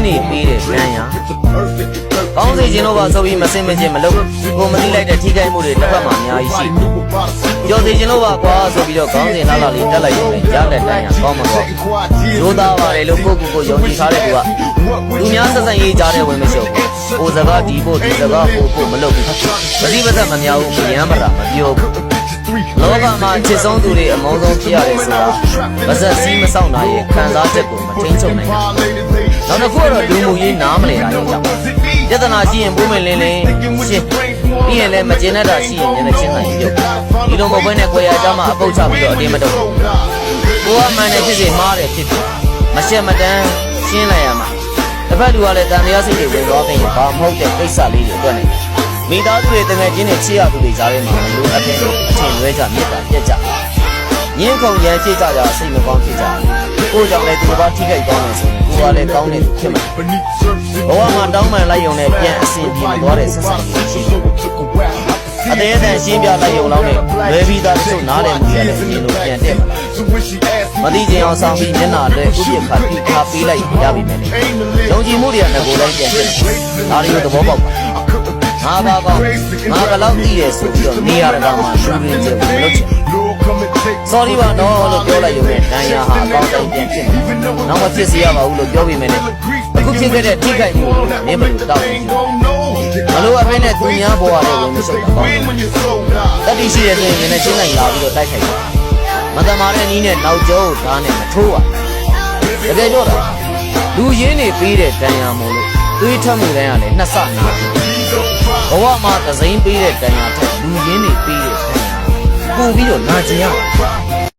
နေပေးတဲ့တန်းရကောင်းစေခြင်းလို့ပါဆိုပြီးမစင်မချင်းမလုပ်ကိုမသိလိုက်တဲ့ထိခိုက်မှုတွေတစ်ဖက်မှာအများကြီးရှိကြော်စေခြင်းလို့ပါကွာဆိုပြီးတော့ကောင်းစဉ်လာလာလေးတက်လိုက်ရုံနဲ့ရတဲ့တန်းရကောင်းမှာပေါ့ရိုးသားပါတယ်လို့ကိုယုံကြည်ထားတဲ့သူကသူများဆက်ဆံရေးကြားတဲ့ဝင်မရှုပ်ဘူးဟိုစကားဒီဖို့ဒီစကားဖို့မလုပ်ဘူးမတိပစက်မများဘူးမယမ်းမတာမပြောဘူးလောကမှာချစ်ဆုံးသူတွေအမောဆုံးဖြစ်ရတယ်ဆိုတာဗဇက်စည်းမဆောင်တာရဲ့ခံစားချက်ကိုမထိန်ချုပ်နိုင်ဘူးနောက်တစ်ခုကတော့လူမှုရေးနားမလည်တာကြောင့်ပြဿနာရှိရင်ပိုးမလင်းလင်းရှင်းပြီးရင်လည်းမကျင်တတ်တာရှိရင်လည်းချင်းဆိုင်ပြုတ်ဒီလိုမဟုတ်ဘဲနဲ့ကိုယ်ရအကြမှာအပုတ်ချပြီးတော့အတင်းမတော့ကိုကမှန်တယ်ဖြစ်စေမှားတယ်ဖြစ်ဖြစ်မရှက်မတန်းရှင်းလိုက်ရမှာတစ်ဖက်လူကလည်းတန်တရားစိတ်တွေဝင်သွားတဲ့ဘာမဟုတ်တဲ့ကိစ္စလေးတွေအတွက်နဲ့မိသားစုတွေတကယ်ချင်းနဲ့ချစ်ရသူတွေကြားထဲမှာလိုအပ်တဲ့အထင်လွဲကြမြတ်တာပြက်ကြညင်းခုန်ရန်ဖြစ်ကြကြစိတ်မကောင်းဖြစ်ကြကိုကြောင့်လည်းသူဘာထိခိုက်ကောင်းနေဆိုကိုကလည်းကောင်းနေသူဖြစ်မှာဘဝမှာတောင်းပန်လိုက်ရုံနဲ့ပြန်အဆင်ပြေသွားတဲ့ဆက်ဆံရေးရှိတယ်အသေးအတန်ရှင်းပြလိုက်ရုံလောက်နဲ့လွယ်ပြီးသားတချို့နားလည်မှုရတယ်ရှင်းလို့ပြန်တက်မသိချင်အောင်ဆောင်ပြီးမျက်နှာအတွက်ဥပ္ပခါပြီးခါပေးလိုက်ရပြီမယ်ယုံကြည်မှုတွေကငကိုတိုင်းပြန်တက်ဒါတွေကိုသဘောပေါက်ပါငါဘာကောငါဘယ်လောက်သိရဲဆိုပြီးတော့နေရာတကာမှာရှင်းပြင်းချက်ကိုလုပ်ချင် sorry ပါနော်လို့ပြောလိုက်ရုံနဲ့တန်ရာဟာအကောင်းတိုင်းပြန်ဖြစ်တယ်နောက်မဖြစ်စေရပါဘူးလို့ပြောပြီးမယ်နဲ့အခုဖြစ်ခဲ့တဲ့ထိခိုက်မှုကိုမင်းမလို့တောက်မလို့အဖေနဲ့သူများဘဝလေးဝင်မရှုပ်တာကောင်းတယ်တတိရှိတဲ့ဆိုရင်လည်းချင်းနိုင်လာပြီးတော့တိုက်ခိုက်တယ်မတမာတဲ့နီးနဲ့နောက်ကျောကိုဓာတ်နဲ့မထိုးပါတကယ်တော့လူရင်းနေပြီးတဲ့တန်ရာမို့လို့သွေးထွက်မှုတိုင်းကလည်းနှစ်ဆနာဘဝမှာသစိမ်းပေးတဲ့တန်ရာထက်လူရင်းနေပေးတဲ့တန်ရာပို့ပြီးတော့နာကျင်ရ